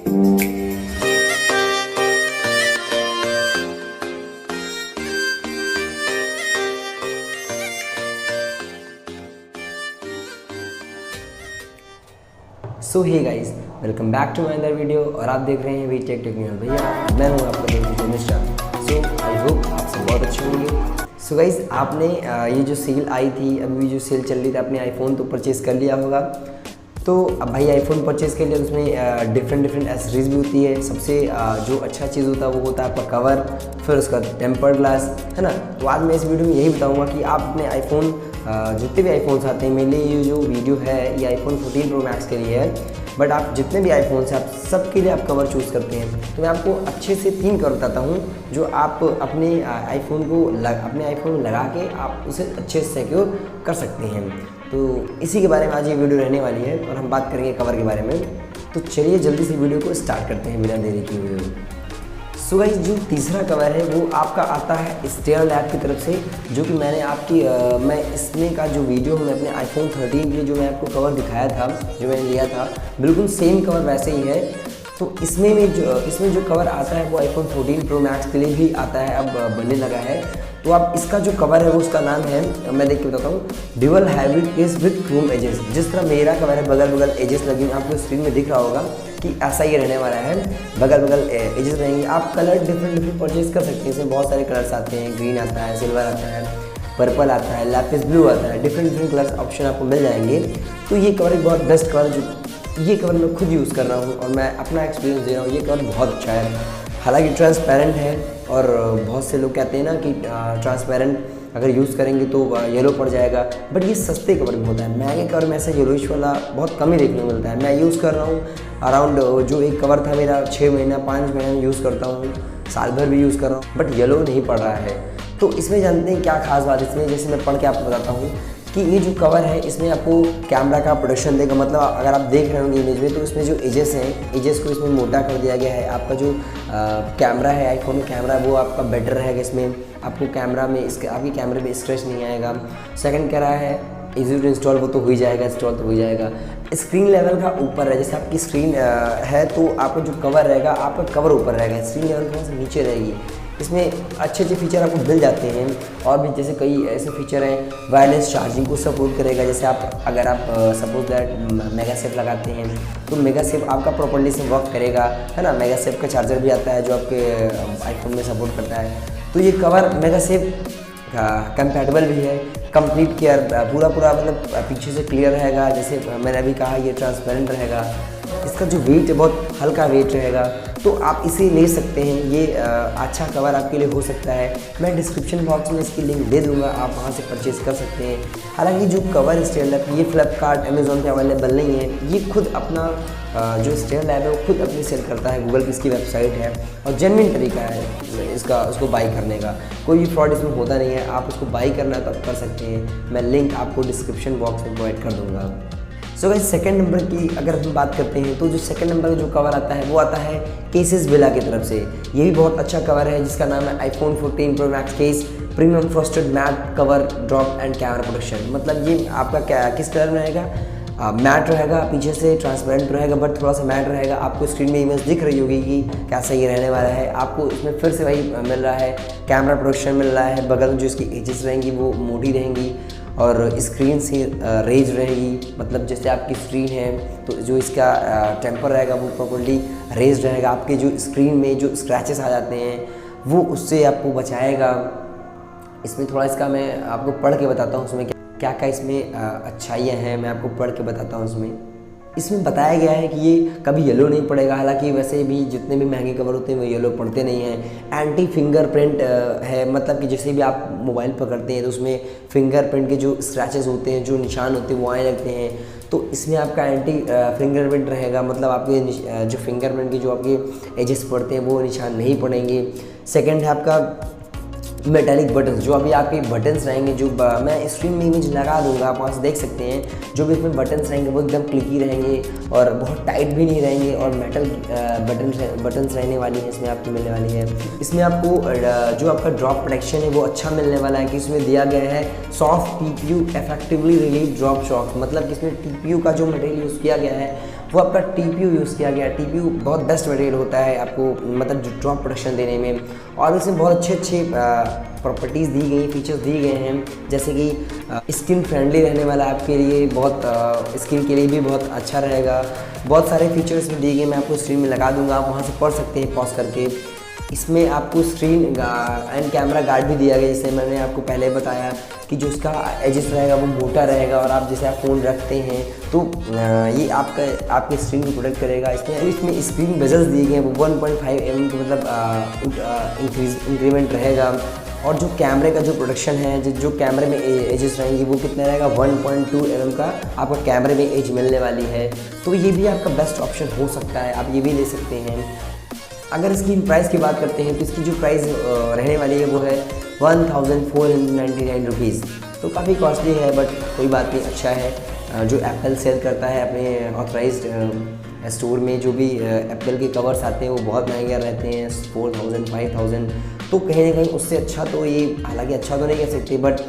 So hey guys, welcome back to my other video और आप देख रहे हैं वी टेक टेक्निकल भैया। मैं हूं आपका दोस्त मिस्टर। सो आई होप आप सब बहुत अच्छे होंगे। सो गाइस, आपने ये जो सेल आई थी, अभी जो सेल चल रही थी, आपने आईफोन तो परचेज़ कर लिया होगा। तो अब भाई आईफोन परचेज़ कर लिया तो उसमें डिफरेंट एसेसरीज भी होती है। सबसे जो अच्छा चीज़ होता है वो होता है आपका कवर, फिर उसका टेम्पर्ड ग्लास, है ना। तो आज मैं इस वीडियो में यही बताऊँगा कि आप अपने आईफोन जितने भी आईफोन्स आते हैं, मेरे लिए ये जो वीडियो है ये आईफोन 14 प्रो मैक्स के लिए है, बट आप जितने भी आईफोन्स हैं आप सबके लिए आप कवर चूज़ करते हैं। तो मैं आपको अच्छे से 3 कवर बताता हूँ जो आप अपने आईफोन में लगा के आप उसे अच्छे से सिक्योर कर सकते हैं। तो इसी के बारे में आज ये वीडियो रहने वाली है और हम बात करेंगे कवर के बारे में। तो चलिए जल्दी से वीडियो को स्टार्ट करते हैं बिना देरी किए हुए। सो गाइस, जो तीसरा कवर है वो आपका आता है स्टेयर लैब की तरफ से, जो कि मैं इसमें का जो वीडियो मैं अपने आईफोन 13 के जो मैं आपको कवर दिखाया था, जो मैंने लिया था, बिल्कुल सेम कवर वैसे ही है। तो इसमें जो कवर आता है वो आईफोन 14 प्रो मैक्स के लिए भी आता है, अब बनने लगा है। तो आप इसका जो कवर है वो उसका नाम है, मैं देख के बताता हूँ, dual hybrid case with chrome edges. जिस तरह मेरा कवर है बगल एजेस लगे हुए, आपको स्क्रीन में दिख रहा होगा कि ऐसा ही रहने वाला है, बगल एजेस रहेंगे। आप कलर डिफरेंट परचेज कर सकते हैं। इसमें बहुत सारे कलर्स आते हैं, ग्रीन आता है, सिल्वर आता है, पर्पल आता है, लैपिस ब्लू आता है, डिफरेंट कलर्स ऑप्शन आपको मिल जाएंगे। तो ये कवर एक बहुत बेस्ट कवर, ये कवर मैं खुद यूज़ कर रहा हूँ और मैं अपना एक्सपीरियंस दे रहा हूँ। ये कवर बहुत अच्छा है, हालांकि ट्रांसपेरेंट है और बहुत से लोग कहते हैं ना कि ट्रांसपेरेंट अगर यूज़ करेंगे तो येलो पड़ जाएगा, बट ये सस्ते कवर में होता है। महंगे कवर में ऐसा येलोइश वाला बहुत कम ही देखने को मिलता है। मैं यूज़ कर रहा हूँ अराउंड, जो एक कवर था मेरा 6 महीना 5 महीना यूज़ करता हूँ, साल भर भी यूज़ कर रहा हूँ, बट येलो नहीं पड़ रहा है। तो इसमें जानते हैं क्या खास बात इसमें, जैसे मैं पढ़ के आपको बताता हूँ कि ये जो कवर है इसमें आपको कैमरा का प्रोटेक्शन देगा। मतलब अगर आप देख रहे होंगे इमेज में, तो इसमें जो एजेस हैं, एजेस को इसमें मोटा कर दिया गया है। आपका जो कैमरा है, आईफोन का कैमरा, वो आपका बेटर रहेगा। इसमें आपको आपके कैमरे में स्क्रैच नहीं आएगा। सेकंड कह रहा है इजी टू इंस्टॉल, वो तो हो ही जाएगा, इंस्टॉल तो हो ही जाएगा। स्क्रीन लेवल का ऊपर है, जैसे आपकी स्क्रीन है तो आपका जो कवर रहेगा, आपका कवर ऊपर रहेगा, स्क्रीन लेवल थोड़ा सा नीचे रहेगी। इसमें अच्छे फीचर आपको मिल जाते हैं और भी, जैसे कई ऐसे फीचर हैं, वायरलेस चार्जिंग को सपोर्ट करेगा। जैसे अगर आप सपोज दैट मेगासेफ लगाते हैं तो मेगासेफ आपका प्रॉपर्ली से वर्क करेगा, है ना। मेगासेफ का चार्जर भी आता है जो आपके आईफोन में सपोर्ट करता है। तो ये कवर मेगासेफ कंपैटिबल भी है, कंप्लीट केयर, पूरा मतलब पीछे से क्लियर रहेगा। जैसे मैंने अभी कहा, ये ट्रांसपेरेंट रहेगा। इसका जो वेट है बहुत हल्का वेट रहेगा, तो आप इसे ले सकते हैं। ये अच्छा कवर आपके लिए हो सकता है। मैं डिस्क्रिप्शन बॉक्स में इसकी लिंक दे दूंगा, आप वहां से परचेज़ कर सकते हैं। हालांकि जो कवर स्टेयर लैब ये फ्लिपकार्ट अमेज़ॉन पे अवेलेबल नहीं है, ये खुद अपना जो स्टेयर लैब है वो खुद अपनी सेल करता है। गूगल की इसकी वेबसाइट है और जेन्युइन तरीका है उसको बाई करने का, कोई भी फ्रॉड इसमें होता नहीं है। आप उसको बाई करना तो आप कर सकते हैं, मैं लिंक आपको डिस्क्रिप्शन बॉक्स में प्रोवाइड कर दूँगा। सो गाइस, सेकंड नंबर की अगर हम बात करते हैं तो जो सेकंड नंबर का जो कवर आता है वो आता है केसेस विला की तरफ से। ये भी बहुत अच्छा कवर है जिसका नाम है iPhone 14 pro max case premium frosted matte cover drop and camera protection. मतलब ये आपका किस कलर में रहेगा, मैट रहेगा, पीछे से ट्रांसपेरेंट रहेगा, बट थोड़ा सा मैट रहेगा। आपको स्क्रीन में इमेज दिख रही होगी कि कैसा ये रहने वाला है। आपको इसमें फिर से वही मिल रहा है, कैमरा प्रोटेक्शन मिल रहा है। बगल में जो इसकी एजेस रहेंगी वो मोटी रहेंगी और स्क्रीन से रेज रहेगी। मतलब जैसे आपकी स्क्रीन है तो जो इसका टेम्पर रहेगा वो प्रॉपर्ली रेज रहेगा। आपके जो स्क्रीन में जो स्क्रैचेस आ जाते हैं वो उससे आपको बचाएगा। इसमें थोड़ा इसका मैं आपको पढ़ के बताता हूँ इसमें क्या इसमें अच्छाइयाँ हैं, मैं आपको पढ़ के बताता हूँ। इसमें बताया गया है कि ये कभी येलो नहीं पड़ेगा। हालांकि वैसे भी जितने भी महंगे कवर होते हैं वो येलो पड़ते नहीं हैं। एंटी फिंगरप्रिंट है, मतलब कि जैसे भी आप मोबाइल पकड़ते हैं तो उसमें फिंगरप्रिंट के जो स्क्रैचेस होते हैं, जो निशान होते हैं वो आने लगते हैं। तो इसमें आपका एंटी फिंगरप्रिंट रहेगा, मतलब आपके जो फिंगरप्रिंट के जो आपके एजेस पड़ते हैं वो निशान नहीं पड़ेंगे। सेकेंड है आपका मेटालिक बटन्स, जो अभी आपके बटन्स रहेंगे, जो मैं स्क्रीन में इमेज लगा दूंगा, आप वहाँ से देख सकते हैं। जो भी इसमें बटन्स रहेंगे वो एकदम क्लिकी रहेंगे और बहुत टाइट भी नहीं रहेंगे और मेटल बटन्स रहने वाली है इसमें आपको मिलने वाली है। इसमें आपको जो आपका ड्रॉप प्रोटेक्शन है वो अच्छा मिलने वाला है कि इसमें दिया गया है soft TPU effectively relieve drop shock. मतलब कि इसमें TPU का जो मटेरियल यूज़ किया गया है वो आपका TPU यूज़ किया गया। TPU बहुत बेस्ट मटेरियल होता है आपको मतलब जो ड्रॉप प्रोडक्शन देने में, और इसमें बहुत अच्छे प्रॉपर्टीज़ दी गई, फीचर्स दिए गए हैं, जैसे कि स्किन फ्रेंडली रहने वाला आपके लिए, बहुत स्किन के लिए भी बहुत अच्छा रहेगा। बहुत सारे फीचर्स में दिए गए, मैं आपको स्क्रीन में लगा दूंगा, आप वहाँ से पढ़ सकते हैं पॉज करके। इसमें आपको स्क्रीन एंड कैमरा गार्ड भी दिया गया, जैसे मैंने आपको पहले बताया कि जो उसका एजेस रहेगा वो मोटा रहेगा, और आप जैसे आप फ़ोन रखते हैं तो ये आपके स्क्रीन को प्रोटेक्ट करेगा। इसमें स्क्रीन बेजल्स दिए गए हैं, वो 1.5 mm का मतलब इंक्रीमेंट रहेगा। और जो कैमरे का जो प्रोडक्शन है, जो कैमरे में एजेस रहेंगी वो कितना रहेगा, 1.2 mm का आपका कैमरे में एज मिलने वाली है। तो ये भी आपका बेस्ट ऑप्शन हो सकता है, आप ये भी ले सकते हैं। अगर इसकी प्राइस की बात करते हैं तो इसकी जो प्राइस रहने वाली है वो है 1499 रुपीज़। तो काफ़ी कॉस्टली है, बट कोई बात नहीं, अच्छा है। जो एप्पल सेल करता है अपने ऑथराइज्ड स्टोर में, जो भी एप्पल के कवर्स आते हैं वो बहुत महंगे रहते हैं, 4000 5000। तो कहीं ना कहीं उससे अच्छा तो ये, हालांकि अच्छा तो नहीं कह सकते, बट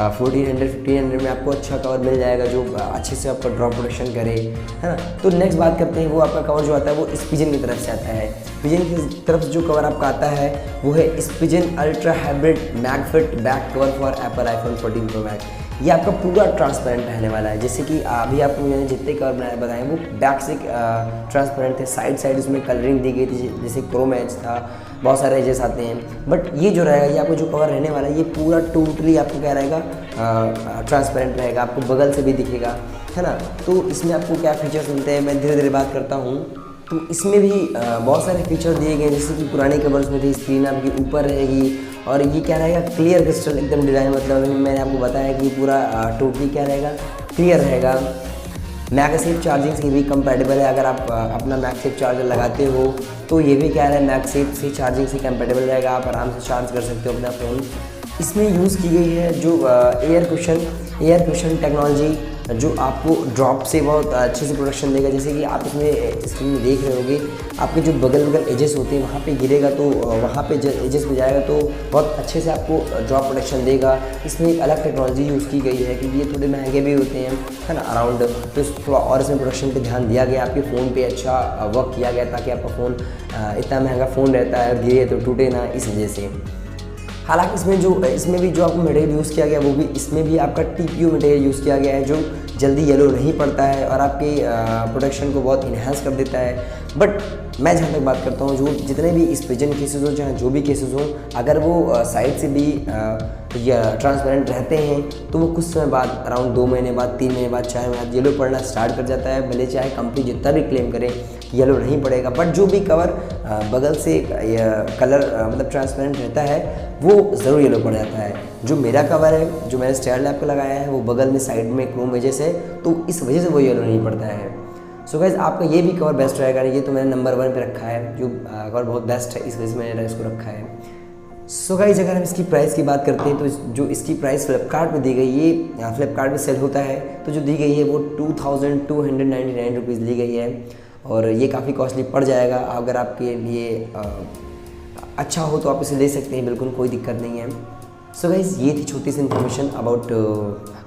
1400-1500 में आपको अच्छा कवर मिल जाएगा जो अच्छे से आपका ड्रॉप प्रोडक्शन करे, है ना। तो नेक्स्ट बात करते हैं, वो आपका कवर जो आता है वो स्पिजन की तरफ से आता है। पिजन की तरफ जो कवर आपका आता है वो है Spigen ultra hybrid MagFit back cover for Apple iPhone 14 pro Max. ये आपका पूरा ट्रांसपेरेंट रहने वाला है, जैसे कि अभी आपको मैंने जितने कवर बताए वो बैक से ट्रांसपेरेंट थे, साइड उसमें कलरिंग दी गई थी, जैसे क्रोम एज था, बहुत सारे एजेस आते हैं। बट ये जो रहेगा, ये आपको जो कवर रहने वाला है ये पूरा टोटली आपको क्या रहेगा, ट्रांसपेरेंट रहेगा, आपको बगल से भी दिखेगा, है ना। तो इसमें आपको क्या फीचर्स मिलते हैं मैं धीरे धीरे बात करता हूँ। तो इसमें भी बहुत सारे फीचर दिए गए हैं, जैसे कि पुराने कवर्स में थी स्क्रीन आपकी ऊपर रहेगी, और ये क्या रहेगा, क्लियर क्रिस्टल एकदम डिज़ाइन, मतलब मैंने आपको बताया कि पूरा टोटली क्या रहेगा, क्लियर रहेगा। मैगसेफ चार्जिंग से भी कंपैटिबल है, अगर आप अपना मैगसेफ चार्जर लगाते हो तो ये भी क्या है, मैगसेफ से चार्जिंग से कंपैटिबल रहेगा, आप आराम से चार्ज कर सकते हो अपना फ़ोन। इसमें यूज़ की गई है जो एयर कुशन टेक्नोलॉजी, जो आपको ड्रॉप से बहुत अच्छे से प्रोडक्शन देगा। जैसे कि आप इसमें स्क्रीन में देख रहे होंगे, आपके जो बगल एजेस होते हैं वहाँ पे गिरेगा तो वहाँ पे एजेस पे जाएगा तो बहुत अच्छे से आपको ड्रॉप प्रोडक्शन देगा। इसमें एक अलग टेक्नोलॉजी यूज़ की गई है, क्योंकि ये थोड़े महंगे भी होते हैं, है ना, अराउंड। तो थोड़ा और इसमें प्रोडक्शन पे ध्यान दिया गया, आपके फ़ोन पे अच्छा वर्क किया गया, ताकि आपका फ़ोन इतना महंगा फ़ोन रहता है, गिरे तो टूटे ना, इस वजह से। हालांकि इसमें भी जो आपको मटेरियल यूज़ किया गया वो भी, इसमें भी आपका TPU मटेरियल यूज़ किया गया है, जो जल्दी येलो नहीं पड़ता है और आपके प्रोडक्शन को बहुत इन्हांस कर देता है। बट मैं जहाँ तक बात करता हूँ, जो जितने भी स्पिजन केसेस हो, चाहे जो भी केसेस हो, अगर वो साइड से भी ट्रांसपेरेंट रहते हैं तो वो कुछ समय बाद, अराउंड 2 महीने बाद, 3 महीने बाद, 4 महीने बाद येलो पड़ना स्टार्ट कर जाता है। भले चाहे कंपनी जितना भी क्लेम करे येलो नहीं पड़ेगा, बट जो भी कवर बगल से कलर मतलब ट्रांसपेरेंट रहता है वो ज़रूर येलो पड़ जाता है। जो मेरा कवर है, जो मैंने स्टाइल लैब पे लगाया है, वो बगल में साइड में क्रोम एजेस है, तो इस वजह से वो येलो नहीं पड़ता है। सो गाइस, आपका ये भी कवर बेस्ट रहेगा। ये तो मैंने नंबर 1 पे रखा है, जो कवर बहुत बेस्ट है, इस वजह से मैंने इसको रखा है। सो गाइस, अगर हम इसकी प्राइस की बात करते हैं तो जो इसकी प्राइस फ्लिपकार्ट पे दी गई, ये फ्लिपकार्ट पे सेल होता है, तो जो दी गई है वो 2299 रुपीज़ ली गई है, और ये काफ़ी कॉस्टली पड़ जाएगा। अगर आपके लिए अच्छा हो तो आप इसे ले सकते हैं, बिल्कुल कोई दिक्कत नहीं है। सो गाइस, ये थी छोटी सी इन्फॉर्मेशन अबाउट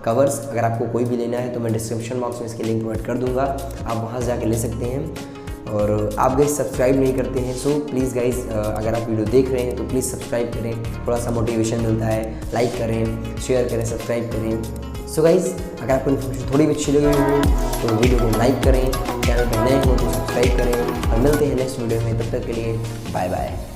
कवर्स। अगर आपको कोई भी लेना है तो मैं डिस्क्रिप्शन बॉक्स में इसके लिंक प्रोवाइड कर दूंगा, आप वहाँ से जाके ले सकते हैं। और आप गाइस सब्सक्राइब नहीं करते हैं, सो प्लीज़ गाइस, अगर आप वीडियो देख रहे हैं तो प्लीज़ सब्सक्राइब करें, थोड़ा सा मोटिवेशन मिलता है। लाइक करें, शेयर करें, सब्सक्राइब करें। सो गाइस, अगर आपको इन्फॉर्मेशन थोड़ी भी अच्छी लगी हो तो वीडियो को लाइक करें, चैनल पर नए हो तो सब्सक्राइब करें, और मिलते हैं नेक्स्ट वीडियो में। तब तक के लिए बाय बाय।